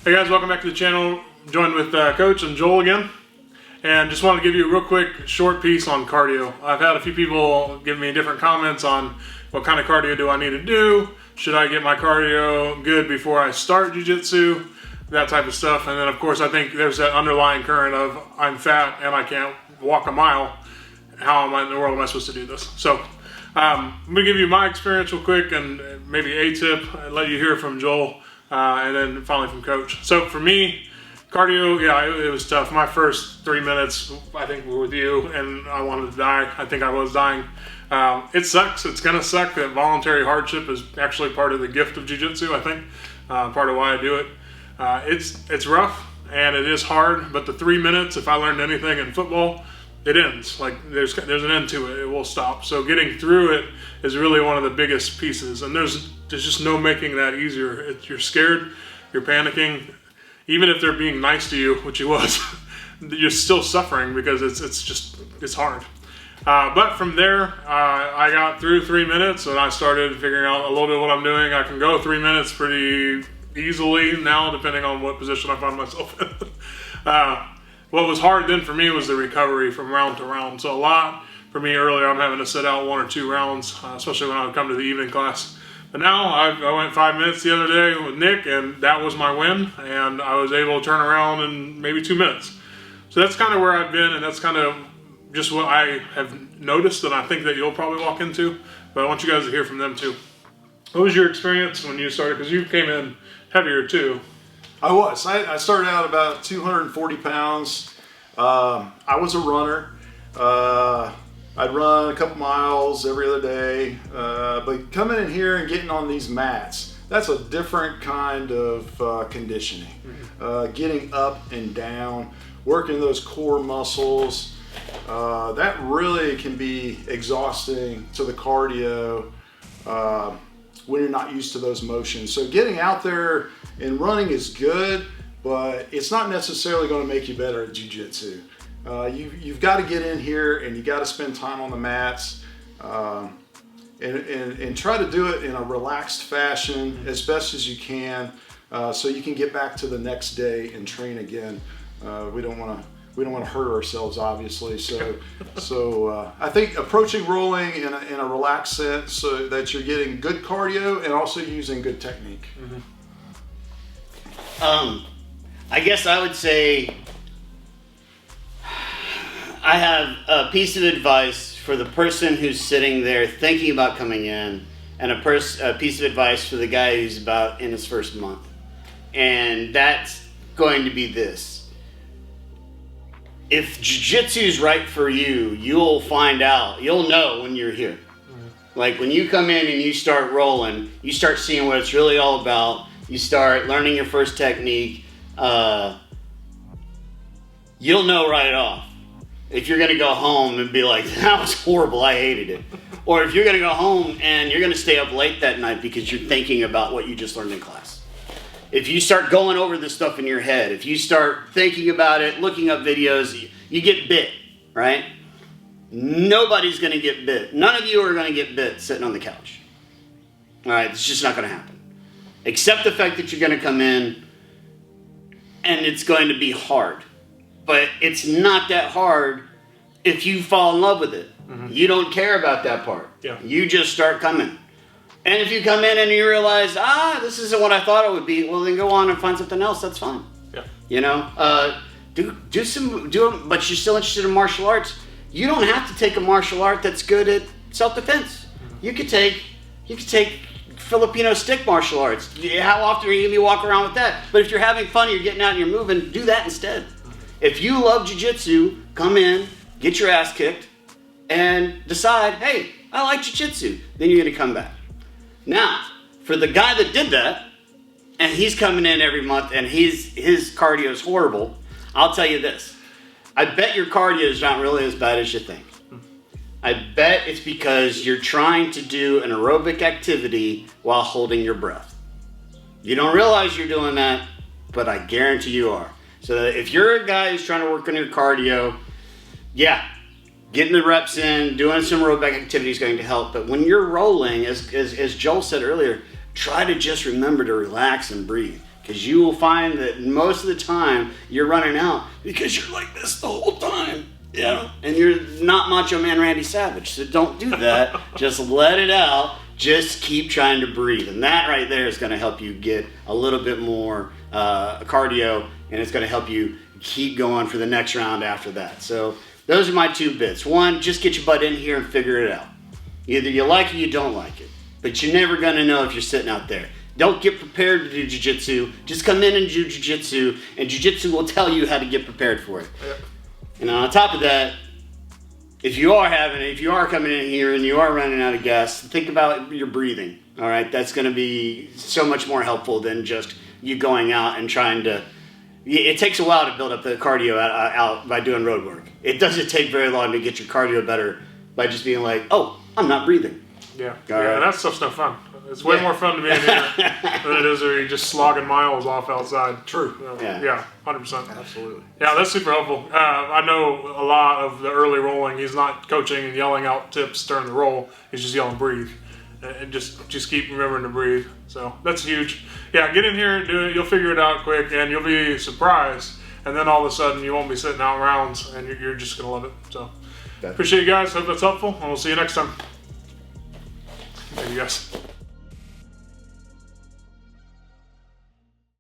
Hey guys, welcome back to the channel. Joined with Coach and Joel again. And just want to give you a real quick short piece on cardio. I've had a few people give me different comments on what kind of cardio do I need to do? Should I get my cardio good before I start jiu-jitsu? That type of stuff. And then of course I think there's that underlying current of I'm fat and I can't walk a mile. How in the world am I supposed to do this? So I'm going to give you my experience real quick and maybe a tip and let you hear from Joel. And then finally from Coach. So for me, cardio, yeah, it was tough. My first 3 minutes, I think, were with you, and I wanted to die. I think I was dying. It sucks. It's gonna suck. That voluntary hardship is actually part of the gift of jiu-jitsu, I think. Part of why I do it. It's rough and it is hard, but the 3 minutes, if I learned anything in football, it ends. Like there's an end to it. It will stop. So getting through it is really one of the biggest pieces, and there's just no making that easier. You're scared, you're panicking, even if they're being nice to you, which he was, you're still suffering because it's hard. But from there, I got through 3 minutes and I started figuring out a little bit what I'm doing. I can go 3 minutes pretty easily now, depending on what position I find myself in. What was hard then for me was the recovery from round to round. So a lot for me earlier, I'm having to sit out 1 or 2 rounds, especially when I would come to the evening class. But now I went 5 minutes the other day with Nick, and that was my win. And I was able to turn around in maybe 2 minutes. So that's kind of where I've been, and that's kind of just what I have noticed, and I think that you'll probably walk into. But I want you guys to hear from them too. What was your experience when you started? Because you came in heavier too. I started out about 240 pounds. I was a runner. I'd run a couple miles every other day. But coming in here and getting on these mats, that's a different kind of conditioning. Getting up and down, working those core muscles, that really can be exhausting to the cardio when you're not used to those motions. So getting out there and running is good, but it's not necessarily going to make you better at jiu-jitsu. You've got to get in here and you got to spend time on the mats and try to do it in a relaxed fashion as best as you can, so you can get back to the next day and train again. We don't want to hurt ourselves, obviously. So I think approaching rolling in a relaxed sense, so that you're getting good cardio and also using good technique. I guess I would say I have a piece of advice for the person who's sitting there thinking about coming in, and a piece of advice for the guy who's about in his first month. And that's going to be this. If jiu-jitsu is right for you, you'll find out. You'll know when you're here. Like when you come in and you start rolling, you start seeing what it's really all about. You start learning your first technique. You'll know right off if you're going to go home and be like, that was horrible, I hated it. Or if you're going to go home and you're going to stay up late that night because you're thinking about what you just learned in class. If you start going over this stuff in your head, if you start thinking about it, looking up videos, you get bit, right? Nobody's going to get bit. None of you are going to get bit sitting on the couch. All right, it's just not going to happen. Except the fact that you're going to come in and it's going to be hard. But it's not that hard if you fall in love with it. You don't care about that part. Yeah. You just start coming. And if you come in and you realize, this isn't what I thought it would be, well then go on and find something else. That's fine. Yeah. You know, but you're still interested in martial arts. You don't have to take a martial art that's good at self-defense. You could take Filipino stick martial arts. How often are you gonna be walking around with that? But if you're having fun, you're getting out and you're moving, do that instead. If you love jiu-jitsu, come in, get your ass kicked, and decide, hey, I like jiu-jitsu. Then you're gonna come back. Now, for the guy that did that, and he's coming in every month and his cardio is horrible, I'll tell you this. I bet your cardio is not really as bad as you think. I bet it's because you're trying to do an aerobic activity while holding your breath. You don't realize you're doing that, but I guarantee you are. So that if you're a guy who's trying to work on your cardio, yeah, getting the reps in, doing some aerobic activity is going to help. But when you're rolling, as Joel said earlier, try to just remember to relax and breathe. Because you will find that most of the time you're running out because you're like this the whole time. Yeah. And you're not Macho Man Randy Savage. So don't do that. Just let it out. Just keep trying to breathe. And that right there is going to help you get a little bit more cardio, and it's going to help you keep going for the next round after that. So those are my 2 bits. 1, just get your butt in here and figure it out. Either you like it or you don't like it. But you're never going to know if you're sitting out there. Don't get prepared to do jiu-jitsu. Just come in and do jiu-jitsu, and jiu-jitsu will tell you how to get prepared for it. Yep. And on top of that, if you are coming in here and you are running out of gas, think about your breathing. All right, that's going to be so much more helpful than just you going out and trying to. It takes a while to build up the cardio out by doing road work. It doesn't take very long to get your cardio better by just being like, oh, I'm not breathing. Yeah, right. That stuff's no fun. It's way more fun to be in here than it is where you're just slogging miles off outside. True. Yeah, 100%. Absolutely. Yeah, that's super helpful. I know a lot of the early rolling, he's not coaching and yelling out tips during the roll. He's just yelling breathe. And just keep remembering to breathe. So that's huge. Yeah, get in here, do it. You'll figure it out quick, and you'll be surprised. And then all of a sudden, you won't be sitting out rounds, and you're just going to love it. So appreciate you guys. Hope that's helpful, and we'll see you next time. Thank you guys.